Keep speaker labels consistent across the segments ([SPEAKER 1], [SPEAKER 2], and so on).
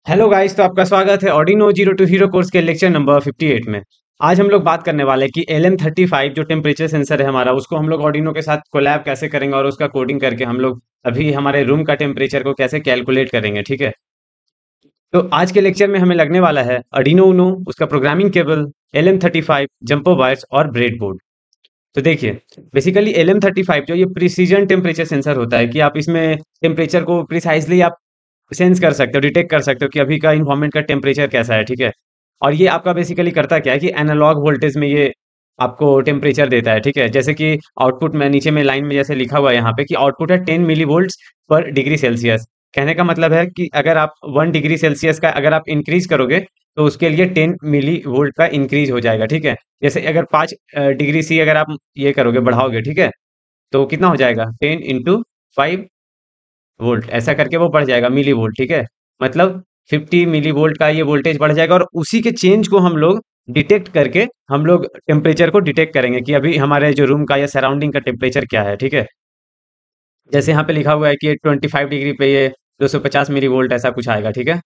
[SPEAKER 1] Hello guys, तो आपका स्वागत है Arduino zero to hero course के लेक्चर नंबर 58 में। आज हम लोग बात करने वाले हैं कि LM35 जो टेम्परेचर सेंसर है हमारा, उसको हम लोग ऑर्डिनो के साथ कोलैब कैसे करेंगे और उसका कोडिंग करके हम लोग अभी हमारे रूम का टेम्परेचर को कैसे कैलकुलेट करेंगे। ठीक है, तो आज के लेक्चर में हमें लगने वाला है अर्डिनो उनो, उसका programming cable, LM35, jumper wires और ब्रेड बोर्ड। तो देखिए, बेसिकली LM35 जो ये प्रिसीजन टेम्परेचर सेंसर होता है कि आप इसमें टेम्परेचर को प्रिसाइजली आप सेंस कर सकते हो, डिटेक्ट कर सकते हो कि अभी का इन्वायरमेंट का टेम्परेचर कैसा है। ठीक है, और ये आपका बेसिकली करता क्या है कि एनालॉग वोल्टेज में ये आपको टेम्परेचर देता है। ठीक है, जैसे कि आउटपुट में नीचे में लाइन में जैसे लिखा हुआ है यहाँ पे कि आउटपुट है 10 मिली वोल्ट पर डिग्री सेल्सियस। कहने का मतलब है कि अगर आप 1 डिग्री सेल्सियस का अगर आप इंक्रीज करोगे तो उसके लिए 10 मिली वोल्ट का इंक्रीज हो जाएगा। ठीक है, जैसे अगर 5 डिग्री सी अगर आप ये करोगे, बढ़ाओगे, ठीक है, तो कितना हो जाएगा 10 × 5 वोल्ट, ऐसा करके वो बढ़ जाएगा मिली वोल्ट। ठीक है, मतलब 50 मिली वोल्ट का ये वोल्टेज बढ़ जाएगा और उसी के चेंज को हम लोग डिटेक्ट करके हम लोग टेम्परेचर को डिटेक्ट करेंगे कि अभी हमारे जो रूम का या सराउंडिंग का टेम्परेचर क्या है। ठीक है, जैसे यहाँ पे लिखा हुआ है कि 25 डिग्री पे ये 250 मिली वोल्ट ऐसा कुछ आएगा। ठीक है,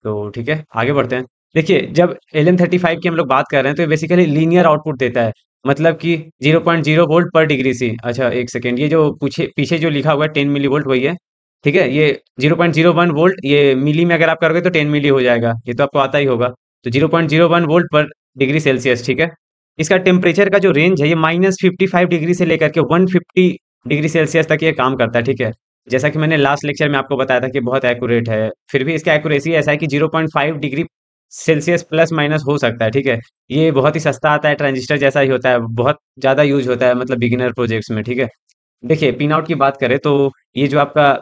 [SPEAKER 1] तो ठीक है, आगे बढ़ते हैं। देखिए, जब LM35 की हम लोग बात कर रहे हैं तो ये बेसिकली लीनियर आउटपुट देता है, मतलब कि 0.0 वोल्ट पर डिग्री सी। अच्छा, एक सेकेंड, ये जो पीछे पीछे जो लिखा हुआ है 10 मिली वोल्ट वही है। ठीक है, ये 0.01 वोल्ट, ये मिली में अगर आप करोगे तो 10 मिली हो जाएगा, ये तो आपको आता ही होगा। तो 0.01 वोल्ट पर डिग्री सेल्सियस। ठीक है, इसका टेम्परेचर का जो रेंज है ये -55 डिग्री से लेकर के 150 डिग्री सेल्सियस तक ये काम करता है। ठीक है, जैसा कि मैंने लास्ट लेक्चर में आपको बताया था कि बहुत एक्यूरेट है, फिर भी इसका एक्यूरेसी ऐसा है कि 0.5 डिग्री सेल्सियस प्लस माइनस हो सकता है। ठीक है, ये बहुत ही सस्ता आता है, ट्रांजिस्टर जैसा ही होता है, बहुत ज़्यादा यूज होता है मतलब बिगिनर प्रोजेक्ट्स में। ठीक है, देखिए पिन आउट की बात करें तो ये जो आपका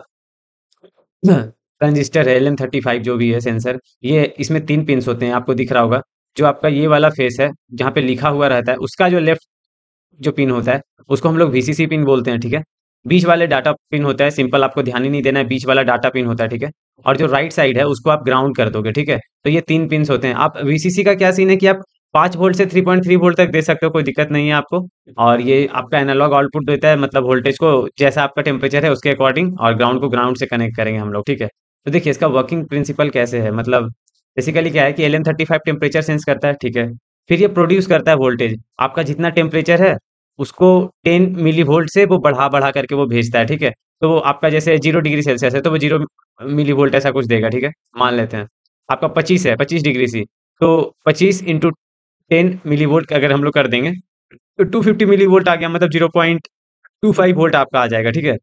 [SPEAKER 1] ट्रांजिस्टर है LM35 जो भी है सेंसर, ये इसमें 3 पिन्स होते हैं, आपको दिख रहा होगा। जो आपका ये वाला फेस है जहाँ पे लिखा हुआ रहता है, उसका जो लेफ्ट जो पिन होता है उसको हम लोग VCC पिन बोलते हैं। ठीक है, बीच वाले डाटा पिन होता है, सिंपल, आपको ध्यान ही नहीं देना है, बीच वाला डाटा पिन होता है। ठीक है, और जो राइट साइड है उसको आप ग्राउंड कर दोगे। ठीक है, तो ये 3 पिन्स होते हैं। आप VCC का क्या सीन है कि आप 5 वोल्ट से 3.3 वोल्ट तक दे सकते हो, कोई दिक्कत नहीं है आपको। और ये आपका एनालॉग आउटपुट देता है, मतलब वोल्टेज को जैसा आपका टेम्परेचर है उसके अकॉर्डिंग, और ग्राउंड को ग्राउंड से कनेक्ट करेंगे हम लोग। ठीक है, तो देखिए इसका वर्किंग प्रिंसिपल कैसे है, मतलब बेसिकली क्या है कि LM35 टेम्परेचर सेंस करता है। ठीक है, फिर ये प्रोड्यूस करता है वोल्टेज, आपका जितना टेम्परेचर है उसको 10 मिली वोल्ट से वो बढ़ा बढ़ा करके वो भेजता है। ठीक है, तो वो आपका जैसे 0 डिग्री सेल्सियस है तो वो 0 मिली वोल्ट ऐसा कुछ देगा। ठीक है, मान लेते हैं आपका 25 है, 25 डिग्री सी, तो 25 × 10 मिली वोल्ट अगर हम लोग कर देंगे तो 250 मिली वोल्ट आ गया, मतलब 0.25 वोल्ट आपका आ जाएगा। ठीक है,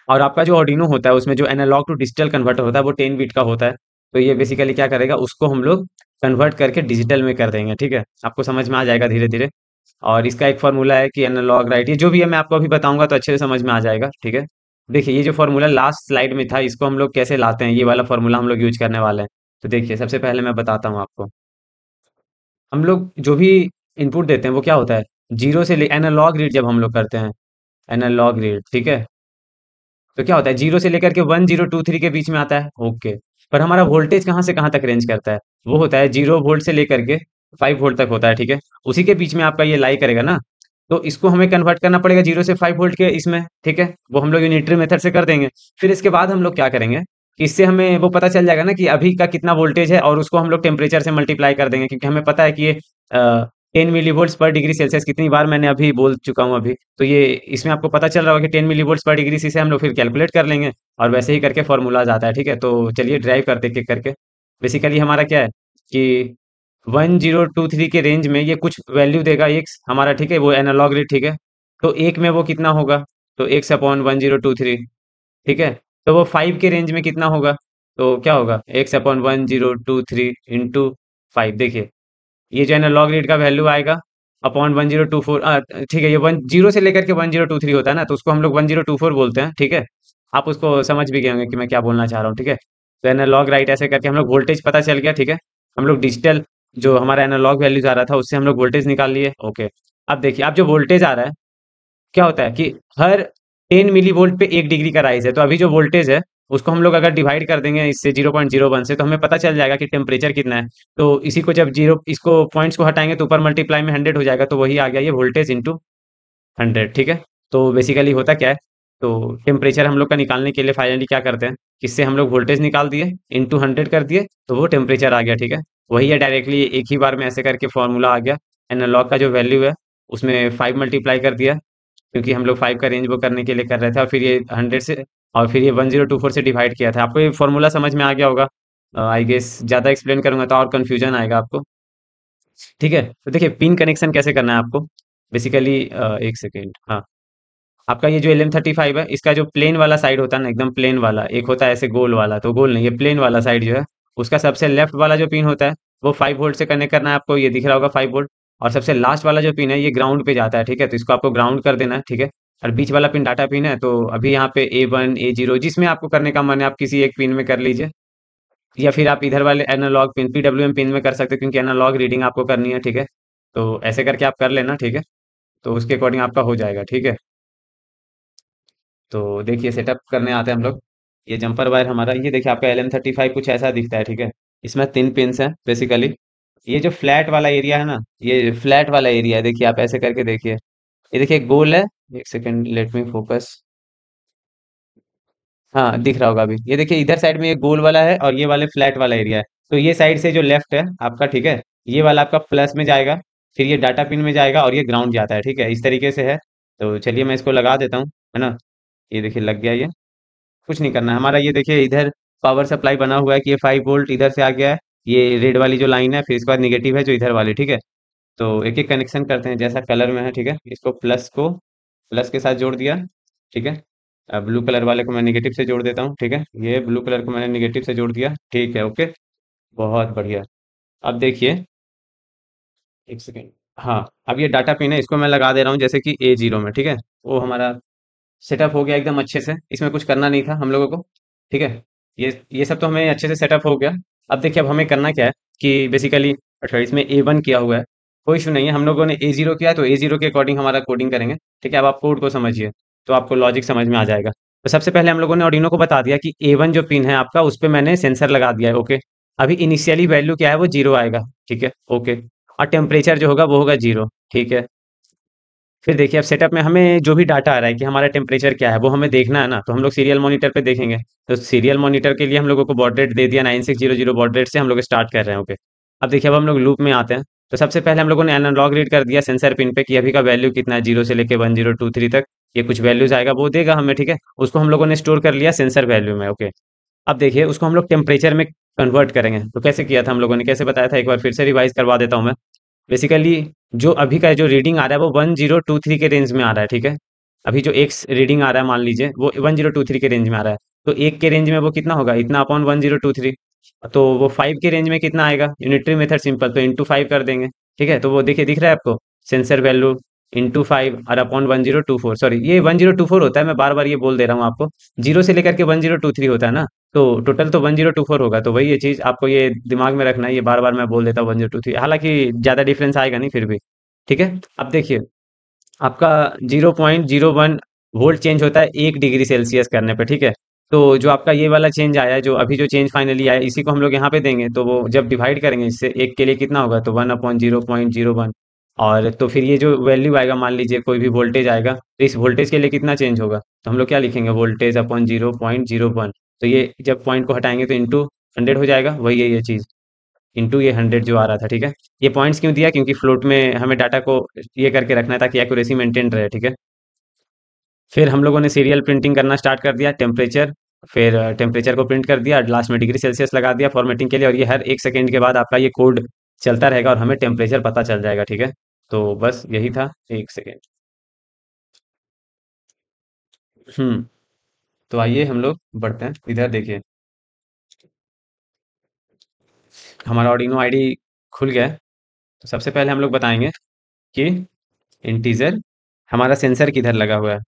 [SPEAKER 1] और आपका जो ऑर्डिनो होता है उसमें जो एनालॉग टू डिजिटल कन्वर्टर होता है वो 10 बिट का होता है। तो ये बेसिकली क्या करेगा, उसको हम लोग कन्वर्ट करके डिजिटल में कर देंगे। ठीक है, आपको समझ में आ जाएगा धीरे धीरे। और इसका एक फॉर्मूला है कि एनालॉग राइट, ये जो भी है मैं आपको अभी बताऊंगा तो अच्छे से समझ में आ जाएगा। ठीक है, देखिए ये जो फॉर्मूला लास्ट स्लाइड में था इसको हम लोग कैसे लाते हैं, ये वाला फॉर्मूला हम लोग यूज करने वाले हैं। तो देखिए सबसे पहले मैं बताता हूँ आपको, हम लोग जो भी इनपुट देते हैं वो क्या होता है, जीरो से एनालॉग रीड जब हम लोग करते हैं, एनालॉग रीड, ठीक है, तो क्या होता है 0 से लेकर के 1023 के बीच में आता है। ओके, पर हमारा वोल्टेज कहाँ से कहाँ तक रेंज करता है, वो होता है 0 वोल्ट से लेकर के 5 वोल्ट तक होता है। ठीक है, उसी के बीच में आपका ये लाई करेगा ना, तो इसको हमें कन्वर्ट करना पड़ेगा 0 से 5 वोल्ट के इसमें। ठीक है, वो हम लोग यूनिटरी मेथड से कर देंगे। फिर इसके बाद हम लोग क्या करेंगे, इससे हमें वो पता चल जाएगा ना कि अभी का कितना वोल्टेज है, और उसको हम लोग टेम्परेचर से मल्टीप्लाई कर देंगे, क्योंकि हमें पता है कि ये 10 मिली वोल्ट्स पर डिग्री सेल्सियस कितनी बार मैंने अभी बोल चुका हूँ अभी। तो ये इसमें आपको पता चल रहा होगा कि 10 मिली वोल्ट्स पर डिग्री सी से हम लोग फिर कैलकुलेट कर लेंगे, और वैसे ही करके फॉर्मूलाज आता है। ठीक है, तो चलिए ड्राइव करते एक एक करके। बेसिकली हमारा क्या है कि 1023 के रेंज में ये कुछ वैल्यू देगा एक्स हमारा। ठीक है, वो एनालॉग रेट। ठीक है, तो एक में वो कितना होगा, तो x/1023। ठीक है, तो वो 5 के रेंज में कितना होगा, तो क्या होगा x/1023 इंटू 5। देखिए ये जो है ना लॉग रेट का वैल्यू आएगा अपॉन 1024। ठीक है, ये 10 से लेकर के 1023 होता है ना, तो उसको हम लोग 1024 बोलते हैं। ठीक है, आप उसको समझ भी गए होंगे कि मैं क्या बोलना चाह रहा हूँ। ठीक है, तो एनालॉग राइट ऐसे करके हम लोग वोल्टेज पता चल गया। ठीक है, हम लोग डिजिटल जो हमारा एनालॉग वैल्यूज आ रहा था उससे हम लोग वोल्टेज निकाल लिए। ओके, अब देखिए अब जो वोल्टेज आ रहा है क्या होता है कि हर 10 मिली वोल्ट पे 1 डिग्री का राइज है, तो अभी जो वोल्टेज है उसको हम लोग अगर डिवाइड कर देंगे इससे 0.01 से, तो हमें पता चल जाएगा कि टेम्परेचर कितना है। तो इसी को जब जीरो इसको पॉइंट्स को हटाएंगे तो ऊपर मल्टीप्लाई में 100 हो जाएगा, तो वही आ गया ये वोल्टेज इंटू 100। ठीक है, तो बेसिकली होता क्या है तो टेम्परेचर हम लोग का निकालने के लिए फाइनली क्या करते हैं, इससे हम लोग वोल्टेज निकाल दिए, इंटू 100 कर दिए, तो वो टेम्परेचर आ गया, ठीक है। वही है, डायरेक्टली एक ही बार में ऐसे करके फॉर्मूला आ गया। एनालॉग का जो वैल्यू है उसमें 5 मल्टीप्लाई कर दिया, क्योंकि हम लोग 5 का रेंज वो करने के लिए कर रहे थे, और फिर ये 100 से, और फिर ये 1024 से डिवाइड किया था। आपको ये फॉर्मूला समझ में आ गया होगा। आई गेस ज़्यादा एक्सप्लेन करूंगा तो और कन्फ्यूजन आएगा आपको। ठीक है, तो देखिए पिन कनेक्शन कैसे करना है आपको। बेसिकली एक सेकेंड, हाँ। आपका ये जो LM35 है, इसका जो प्लेन वाला साइड होता है ना, एकदम प्लेन वाला, एक होता है ऐसे गोल वाला, तो गोल नहीं, ये प्लेन वाला साइड जो है, उसका सबसे लेफ्ट वाला जो पिन होता है वो 5 वोल्ट से कनेक्ट करना है आपको, ये दिख रहा होगा 5 वोल्ट। और सबसे लास्ट वाला जो पिन है ये ग्राउंड पे जाता है, ठीक है, तो इसको आपको ग्राउंड कर देना है, ठीक है। और बीच वाला पिन डाटा पिन है, तो अभी यहाँ पे A1 A0 जिसमें आपको करने का मन है आप किसी एक पिन में कर लीजिए, या फिर आप इधर वाले एनालॉग पिन PWM पिन में कर सकते हो, क्योंकि एनालॉग रीडिंग आपको करनी है, ठीक है। तो ऐसे करके आप कर लेना, ठीक है। तो उसके अकॉर्डिंग आपका हो जाएगा, ठीक है। तो देखिए सेटअप करने आते हैं हम लोग। ये जंपर वायर हमारा, ये देखिए आपका LM35 कुछ ऐसा दिखता है, ठीक है। इसमें 3 पिन्स हैं बेसिकली। ये जो फ्लैट वाला एरिया है ना, ये फ्लैट वाला एरिया है, देखिए आप ऐसे करके देखिए। ये देखिए गोल है। एक सेकंड, लेट मी फोकस। हाँ, दिख रहा होगा अभी। ये देखिए इधर साइड में ये गोल वाला है और ये वाले फ्लैट वाला एरिया है। तो ये साइड से जो लेफ्ट है आपका, ठीक है, ये वाला आपका प्लस में जाएगा, फिर ये डाटा पिन में जाएगा और ये ग्राउंड जाता है, ठीक है, इस तरीके से है। तो चलिए मैं इसको लगा देता हूँ, है ना। ये देखिए लग गया ये। कुछ नहीं करना है हमारा, ये देखिए इधर पावर सप्लाई बना हुआ है कि ये 5 वोल्ट इधर से आ गया है। ये रेड वाली जो लाइन है, फिर इसके बाद निगेटिव है जो इधर वाली, ठीक है। तो एक एक कनेक्शन करते हैं जैसा कलर में है, ठीक है। इसको प्लस को प्लस के साथ जोड़ दिया, ठीक है। अब ब्लू कलर वाले को मैं निगेटिव से जोड़ देता हूँ, ठीक है। ये ब्लू कलर को मैंने निगेटिव से जोड़ दिया, ठीक है, ओके। बहुत बढ़िया। अब देखिए, एक सेकेंड। हाँ, अब ये डाटा पिन है, इसको मैं लगा दे रहा हूँ जैसे कि A0 में, ठीक है। वो हमारा सेटअप हो गया एकदम अच्छे से, इसमें कुछ करना नहीं था हम लोगों को, ठीक है। ये सब तो हमें अच्छे से सेटअप हो गया। अब देखिए अब हमें करना क्या है कि बेसिकली, अच्छा इसमें A1 किया हुआ है, कोई इशू नहीं है। हम लोगों ने A0 किया है, तो A0 के अकॉर्डिंग हमारा कोडिंग करेंगे, ठीक है। अब आप कोड को समझिए, तो आपको लॉजिक समझ में आ जाएगा। तो सबसे पहले हम लोगों ने ऑर्डिनो को बता दिया कि A1 जो पिन है आपका, उस पे मैंने सेंसर लगा दिया है, ओके। अभी इनिशियली वैल्यू क्या है, वो 0 आएगा, ठीक है, ओके। और टेम्परेचर जो होगा वो होगा 0, ठीक है। फिर देखिए अब सेटअप में हमें जो भी डाटा आ रहा है कि हमारा टेम्परेचर क्या है, वो हमें देखना है ना, तो हम लोग सीरियल मॉनिटर पे देखेंगे। तो सीरियल मॉनिटर के लिए हम लोगों को बॉड रेट दे दिया, 9600 बॉड रेट से हम लोग स्टार्ट कर रहे हैं, ओके। अब देखिए अब हम लोग लूप में आते हैं। तो सबसे पहले हम लोगों ने एनालॉग रीड कर दिया सेंसर पिन पे कि अभी का वैल्यू कितना है, 0 से लेके 1023 तक। ये कुछ वैल्यूज आएगा वो देगा हमें, ठीक है। उसको हम लोगों ने स्टोर कर लिया सेंसर वैल्यू में, ओके। अब देखिए उसको हम लोग टेम्परेचर में कन्वर्ट करेंगे। तो कैसे किया था हम लोगों ने, कैसे बताया था, एक बार फिर से रिवाइज करवा देता हूँ मैं। बेसिकली जो अभी का जो रीडिंग आ रहा है वो 1023 के रेंज में आ रहा है, ठीक है। अभी जो एक्स रीडिंग आ रहा है मान लीजिए वो 1023 के रेंज में आ रहा है। तो एक के रेंज में वो कितना होगा, इतना अपॉन 1023। तो वो 5 के रेंज में कितना आएगा, यूनिटरी मेथड सिंपल, तो इंटू 5 कर देंगे, ठीक है। तो वो देखिए दिख रहा है आपको, सेंसर वैल्यू इंटू 5 और अपॉन 1024, सॉरी ये 1024 होता है, मैं बार बार ये बोल दे रहा हूँ आपको। 0 से लेकर के 1023 होता है ना, तो टोटल तो 1024 होगा। तो वही ये चीज़ आपको ये दिमाग में रखना है, ये बार बार मैं बोल देता हूँ 1023, हालांकि ज़्यादा डिफरेंस आएगा नहीं फिर भी, ठीक है। अब देखिए आपका 0.01 वोल्ट चेंज होता है 1 डिग्री सेल्सियस करने पे, ठीक है। तो जो आपका ये वाला चेंज आया है, जो अभी जो चेंज फाइनली आया है, इसी को हम लोग यहाँ पे देंगे, तो वो जब डिवाइड करेंगे इससे एक के लिए कितना होगा, तो 1/0.01। और तो फिर ये जो वैल्यू आएगा, मान लीजिए कोई भी वोल्टेज आएगा, तो इस वोल्टेज के लिए कितना चेंज होगा, तो हम लोग क्या लिखेंगे, वोल्टेज अपॉन 0.01। तो ये जब पॉइंट को हटाएंगे तो इंटू 100 हो जाएगा, वही है ये चीज़, इंटू ये 100 जो आ रहा था, ठीक है। ये पॉइंट्स क्यों दिया, क्योंकि फ्लोट में हमें डाटा को ये करके रखना है ताकि एक्यूरेसी मेंटेन रहे, ठीक है। फिर हम लोगों ने सीरियल प्रिंटिंग करना स्टार्ट कर दिया, टेम्परेचर, फिर टेम्परेचर को प्रिंट कर दिया, लास्ट में डिग्री सेल्सियस लगा दिया फॉर्मेटिंग के लिए, और ये हर 1 सेकेंड के बाद आपका ये कोड चलता रहेगा और हमें टेम्परेचर पता चल जाएगा, ठीक है। तो बस यही था, 1 सेकेंड। हम्म। तो आइए हम लोग बढ़ते हैं, इधर देखिए हमारा ऑर्डिनो आईडी खुल गया है। तो सबसे पहले हम लोग बताएंगे कि इंटीजर हमारा सेंसर किधर लगा हुआ है।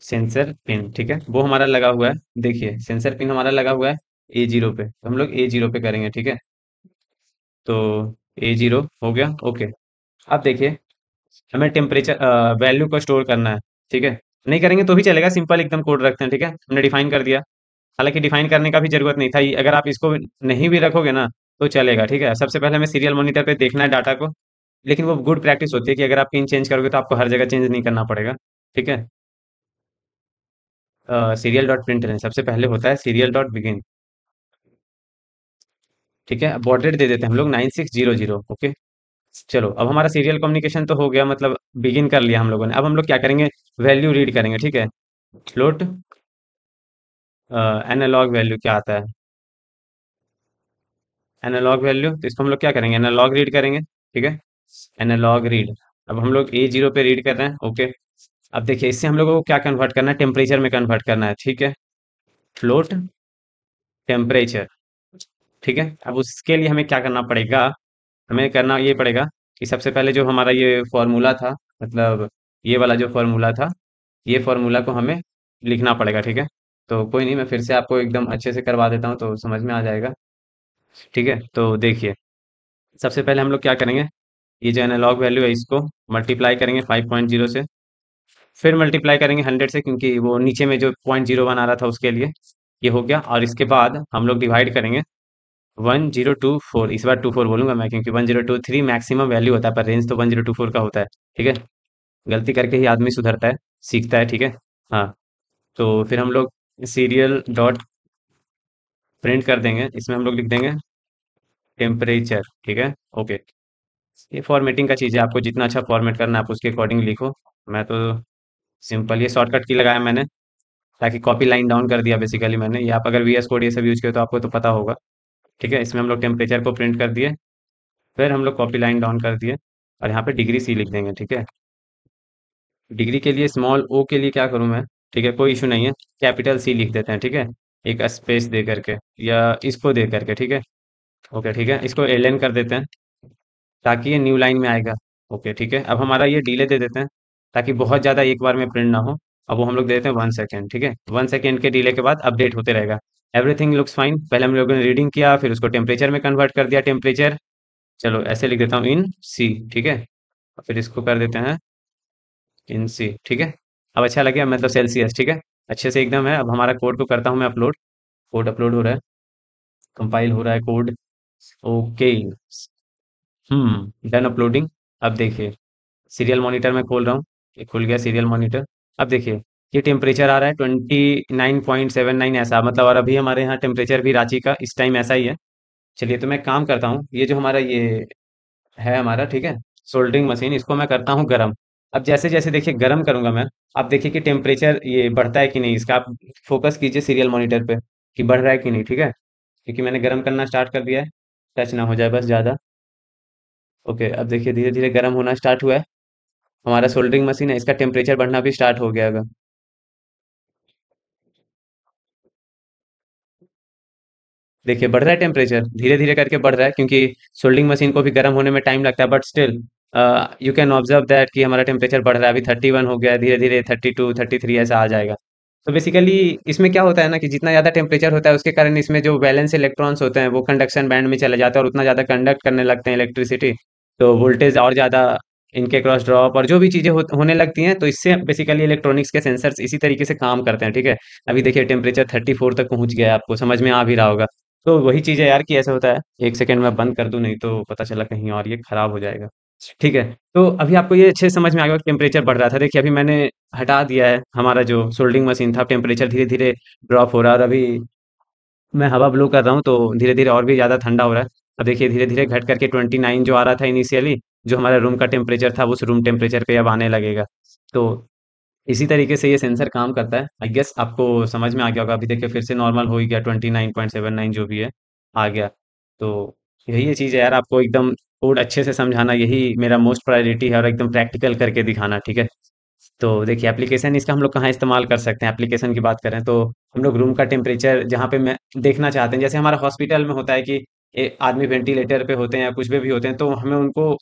[SPEAKER 1] सेंसर पिन, ठीक है, वो हमारा लगा हुआ है। देखिए सेंसर पिन हमारा लगा हुआ है A0 पे, तो हम लोग A0 पे करेंगे, ठीक है। तो A0 हो गया, ओके। अब देखिए हमें टेम्परेचर वैल्यू को स्टोर करना है, ठीक है। नहीं करेंगे तो भी चलेगा, सिंपल एकदम कोड रखते हैं, ठीक है। हमने डिफाइन कर दिया, हालांकि डिफाइन करने का भी जरूरत नहीं था, अगर आप इसको नहीं भी रखोगे ना तो चलेगा, ठीक है। सबसे पहले हमें सीरियल मॉनिटर पे देखना है डाटा को, लेकिन वो गुड प्रैक्टिस होती है कि अगर आप पिन चेंज करोगे तो आपको हर जगह चेंज नहीं करना पड़ेगा, ठीक है। सीरियल डॉट प्रिंट सबसे पहले होता है सीरियल डॉट बिगिन। ठीक है, बॉर्डर दे देते हैं हम लोग 9600। ओके, चलो अब हमारा सीरियल कम्युनिकेशन तो हो गया, मतलब बिगिन कर लिया हम लोगों ने। अब हम लोग क्या करेंगे, वैल्यू रीड करेंगे। ठीक है, फ्लोट एनालॉग वैल्यू क्या आता है, एनालॉग वैल्यू, तो इसको हम लोग क्या करेंगे, एनालॉग रीड करेंगे। ठीक है, एनालॉग रीड। अब हम लोग A0 पे रीड कर रहे हैं। ओके, अब देखिए इससे हम लोगों को क्या कन्वर्ट करना है, टेम्परेचर में कन्वर्ट करना है। ठीक है, फ्लोट टेम्परेचर। ठीक है, अब उसके लिए हमें क्या करना पड़ेगा, हमें करना ये पड़ेगा कि सबसे पहले जो हमारा ये फॉर्मूला था, मतलब ये वाला जो फॉर्मूला था, ये फॉर्मूला को हमें लिखना पड़ेगा। ठीक है, तो कोई नहीं, मैं फिर से आपको एकदम अच्छे से करवा देता हूँ तो समझ में आ जाएगा। ठीक है, तो देखिए सबसे पहले हम लोग क्या करेंगे, ये जो एनालॉग वैल्यू है इसको मल्टीप्लाई करेंगे 5.0 से, फिर मल्टीप्लाई करेंगे 100 से, क्योंकि वो नीचे में जो 0.01 आ रहा था उसके लिए ये हो गया। और इसके बाद हम लोग डिवाइड करेंगे 1024, इस बार 24 बोलूंगा मैं, क्योंकि 1023 मैक्सिमम वैल्यू होता है, पर रेंज तो 1024 का होता है। ठीक है, गलती करके ही आदमी सुधरता है, सीखता है। ठीक है, हाँ, तो फिर हम लोग सीरियल डॉट प्रिंट कर देंगे, इसमें हम लोग लिख देंगे टेम्परेचर। ठीक है, ओके, ये फॉर्मेटिंग का चीज़ है, आपको जितना अच्छा फॉर्मेट करना है आप उसके अकॉर्डिंग लिखो। मैं तो सिंपल ये शॉर्टकट की लगाया मैंने, ताकि कॉपी लाइन डाउन कर दिया बेसिकली मैंने। ये आप अगर VS कोड ये सब यूज किया तो आपको तो पता होगा। ठीक है, इसमें हम लोग टेम्परेचर को प्रिंट कर दिए, फिर हम लोग कॉपी लाइन डाउन कर दिए, और यहाँ पे डिग्री C लिख देंगे। ठीक है, डिग्री के लिए स्मॉल ओ के लिए क्या करूँ मैं, ठीक है कोई इशू नहीं है, कैपिटल C लिख देते हैं। ठीक है, एक स्पेस दे करके या इसको दे करके। ठीक है, ओके, ठीक है, इसको LN कर देते हैं ताकि ये न्यू लाइन में आएगा। ओके, ठीक है, अब हमारा ये डिले दे देते हैं ताकि बहुत ज़्यादा एक बार में प्रिंट ना हो। अब वो हम लोग दे देते हैं 1 सेकेंड। ठीक है, 1 सेकेंड के डिले के बाद अपडेट होते रहेगा। एवरीथिंग लुक्स फाइन, पहले हम लोगों ने रीडिंग किया, फिर उसको टेम्परेचर में कन्वर्ट कर दिया, टेम्परेचर, चलो ऐसे लिख देता हूँ इन C। ठीक है, और फिर इसको कर देते हैं इन C। ठीक है, अब अच्छा लगे, मतलब सेल्सियस। ठीक है, अच्छे से एकदम है। अब हमारा कोड को करता हूँ मैं अपलोड, कोड अपलोड हो रहा है, कंपाइल हो रहा है कोड। Okay, done uploading. अब देखिए सीरियल मॉनिटर में खोल रहा हूँ, ये खुल गया सीरियल मॉनिटर। अब देखिए ये टेम्परेचर आ रहा है 29.79 ऐसा, मतलब, और अभी हमारे यहाँ टेम्परेचर भी रांची का इस टाइम ऐसा ही है। चलिए, तो मैं काम करता हूँ, ये जो हमारा ये है हमारा, ठीक है, सोल्डरिंग मशीन, इसको मैं करता हूँ गरम। अब जैसे जैसे देखिए गरम करूंगा मैं, आप देखिए कि टेम्परेचर ये बढ़ता है कि नहीं, इसका आप फोकस कीजिए सीरियल मॉनिटर पे कि बढ़ रहा है कि नहीं। ठीक है, क्योंकि मैंने गरम करना स्टार्ट कर दिया है, टच ना हो जाए बस ज़्यादा। ओके, अब देखिए धीरे धीरे गर्म होना स्टार्ट हुआ है, हमारा सोल्डरिंग मशीन है, इसका टेम्परेचर बढ़ना भी स्टार्ट हो गया है। देखिए बढ़ रहा है टेम्परेचर, धीरे धीरे करके बढ़ रहा है, क्योंकि सोल्डिंग मशीन को भी गर्म होने में टाइम लगता है, but still you can observe that कि हमारा टेम्परेचर बढ़ रहा है। अभी 31 हो गया है, धीरे धीरे 32 33 ऐसा आ जाएगा। तो बेसिकली इसमें क्या होता है ना कि जितना ज़्यादा टेम्परेचर होता है उसके कारण इसमें जो वैलेंस इलेक्ट्रॉन्स होते हैं वो कंडक्शन बैंड में चले जाते हैं और उतना ज़्यादा कंडक्ट करने लगते हैं इलेक्ट्रिसिटी, तो वोल्टेज और ज़्यादा इनके क्रॉस ड्रॉप और जो भी चीज़ें होने लगती हैं, तो इससे बेसिकली इलेक्ट्रॉनिक्स के सेंसर्स इसी तरीके से काम करते हैं। ठीक है, अभी देखिए टेम्परेचर 34 तक पहुंच गया है, आपको समझ में आ भी रहा होगा। तो वही चीज़ है यार कि ऐसा होता है, 1 सेकंड में बंद कर दूं, नहीं तो पता चला कहीं और ये खराब हो जाएगा। ठीक है, तो अभी आपको ये अच्छे से समझ में आ गया कि टेम्परेचर बढ़ रहा था। देखिए अभी मैंने हटा दिया है, हमारा जो सोल्डिंग मशीन था, टेम्परेचर धीरे धीरे ड्रॉप हो रहा है, और अभी मैं हवा ब्लो कर रहा हूँ तो धीरे धीरे और भी ज़्यादा ठंडा हो रहा है। अब देखिए धीरे धीरे घट करके 29 जो आ रहा था इनिशियली, जो हमारा रूम का टेम्परेचर था, उस रूम टेम्परेचर पे अब आने लगेगा। तो इसी तरीके से ये सेंसर काम करता है। आई गेस आपको समझ में आ गया होगा। अभी देखिए फिर से नॉर्मल हो ही गया, 29.79 जो भी है आ गया। तो यही ये चीज़ है यार, आपको एकदम कोड अच्छे से समझाना यही मेरा मोस्ट प्रायोरिटी है, और एकदम प्रैक्टिकल करके दिखाना। ठीक है, तो देखिए एप्लीकेशन इसका हम लोग कहाँ इस्तेमाल कर सकते हैं, एप्लीकेशन की बात करें तो हम लोग रूम का टेम्परेचर जहाँ पे मैं देखना चाहते हैं, जैसे हमारा हॉस्पिटल में होता है कि आदमी वेंटिलेटर पे होते हैं या कुछ भी होते हैं, तो हमें उनको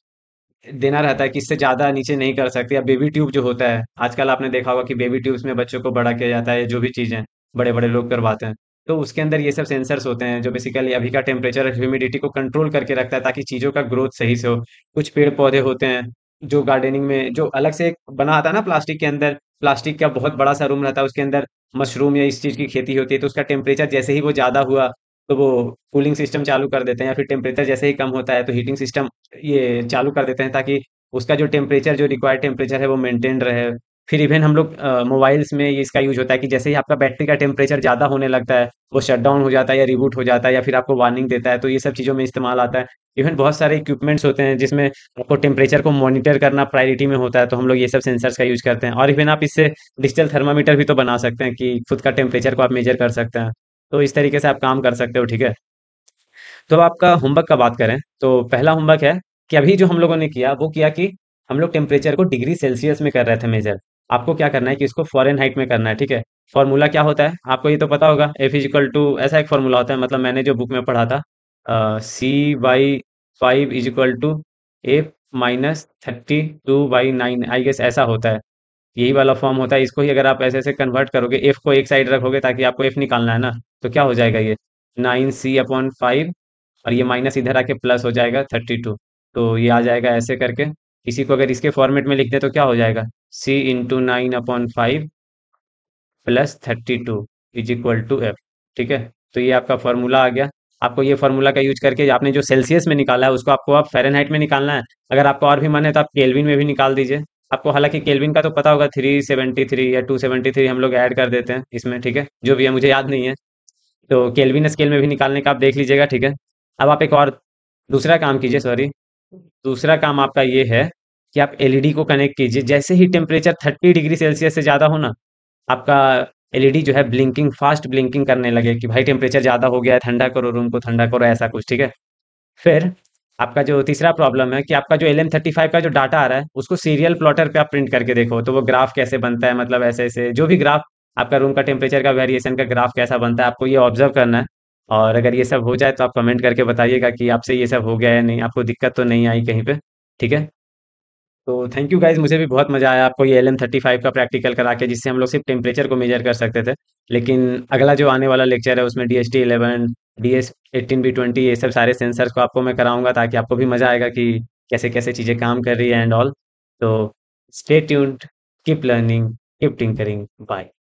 [SPEAKER 1] देना रहता है कि इससे ज़्यादा नीचे नहीं कर सकते। या बेबी ट्यूब जो होता है, आजकल आपने देखा होगा कि बेबी ट्यूब्स में बच्चों को बड़ा किया जाता है, जो भी चीज़ें बड़े बड़े लोग करवाते हैं, तो उसके अंदर ये सब सेंसर्स होते हैं जो बेसिकली अभी का टेम्परेचर ह्यूमिडिटी को कंट्रोल करके रखता है, ताकि चीज़ों का ग्रोथ सही से हो। कुछ पेड़ पौधे होते हैं जो गार्डनिंग में जो अलग से एक बना आता है ना प्लास्टिक के अंदर, प्लास्टिक का बहुत बड़ा सा रूम रहता है, उसके अंदर मशरूम या इस चीज़ की खेती होती है, तो उसका टेम्परेचर जैसे ही वो ज़्यादा हुआ तो वो कूलिंग सिस्टम चालू कर देते हैं, या फिर टेम्परेचर जैसे ही कम होता है तो हीटिंग सिस्टम ये चालू कर देते हैं, ताकि उसका जो टेम्परेचर जो रिक्वायर्ड टेम्परेचर है वो मेंटेन रहे। फिर इवन हम लोग मोबाइल्स में ये इसका यूज होता है कि जैसे ही आपका बैटरी का टेम्परेचर ज़्यादा होने लगता है, वो शट डाउन हो जाता है या रिबूट हो जाता है या फिर आपको वार्निंग देता है, तो ये सब चीज़ों में इस्तेमाल आता है। इवन बहुत सारे इक्विपमेंट्स होते हैं जिसमें आपको टेम्परेचर को मॉनिटर करना प्रायोरिटी में होता है, तो हम लोग ये सब सेंसर्स का यूज करते हैं। और इवन आप इससे डिजिटल थर्मामीटर भी तो बना सकते हैं कि खुद का टेम्परेचर को आप मेजर कर सकते हैं। तो इस तरीके से आप काम कर सकते हो, ठीक है। तो अब आपका होमवर्क का बात करें तो पहला होमवर्क है कि अभी जो हम लोगों ने किया वो किया कि हम लोग टेम्परेचर को डिग्री सेल्सियस में कर रहे थे मेजर। आपको क्या करना है कि इसको फ़ारेनहाइट में करना है, ठीक है। फॉर्मूला क्या होता है आपको ये तो पता होगा, एफ इज इक्वल टू, ऐसा एक फॉर्मूला होता है, मतलब मैंने जो बुक में पढ़ा था, C/5 is equal to F minus 32/9, I guess ऐसा होता है। यही वाला फॉर्म होता है, इसको ही अगर आप ऐसे ऐसे कन्वर्ट करोगे, एफ को एक साइड रखोगे ताकि आपको एफ निकालना है ना, तो क्या हो जाएगा ये 9C/5, और ये माइनस इधर आके प्लस हो जाएगा 32। तो ये आ जाएगा ऐसे करके। इसी को अगर इसके फॉर्मेट में लिख दे तो क्या हो जाएगा, C × 9/5 plus 32 is equal to F, ठीक है। तो ये आपका फॉर्मूला आ गया। आपको ये फॉर्मूला का यूज करके आपने जो सेल्सियस में निकाला है उसको आपको अब फ़ारेनहाइट में निकालना है। अगर आपको और भी मन है तो आप केल्विन में भी निकाल दीजिए। आपको हालांकि केल्विन का तो पता होगा, 373 या 273 हम लोग ऐड कर देते हैं इसमें, ठीक है, जो भी है मुझे याद नहीं है। तो केल्विन स्केल में भी निकालने का आप देख लीजिएगा, ठीक है। अब आप एक और दूसरा काम कीजिए, सॉरी, दूसरा काम आपका ये है कि आप एलईडी को कनेक्ट कीजिए। जैसे ही टेम्परेचर 30 डिग्री सेल्सियस से ज़्यादा हो ना, आपका एलईडी जो है ब्लिंकिंग, फास्ट ब्लिंकिंग करने लगे कि भाई टेम्परेचर ज़्यादा हो गया है, ठंडा करो रूम को, ठंडा करो, ऐसा कुछ, ठीक है। फिर आपका जो तीसरा प्रॉब्लम है कि आपका जो LM35 का जो डाटा आ रहा है उसको सीरियल प्लॉटर पे आप प्रिंट करके देखो, तो वो ग्राफ कैसे बनता है, मतलब ऐसे ऐसे जो भी ग्राफ, आपका रूम का टेम्परेचर का वेरिएशन का ग्राफ कैसा बनता है, आपको ये ऑब्जर्व करना है। और अगर ये सब हो जाए तो आप कमेंट करके बताइएगा कि आपसे ये सब हो गया है नहीं, आपको दिक्कत तो नहीं आई कहीं पे, ठीक है। तो थैंक यू गाइज, मुझे भी बहुत मजा आया आपको ये LM35 का प्रैक्टिकल करा के, जिससे हम लोग सिर्फ टेम्परेचर को मेजर कर सकते थे। लेकिन अगला जो आने वाला लेक्चर है उसमें DHT11, DS18B20, ये सब सारे सेंसर्स को आपको मैं कराऊंगा, ताकि आपको भी मजा आएगा कि कैसे कैसे चीज़ें काम कर रही है एंड ऑल। तो stay tuned, keep learning, keep tinkering, bye.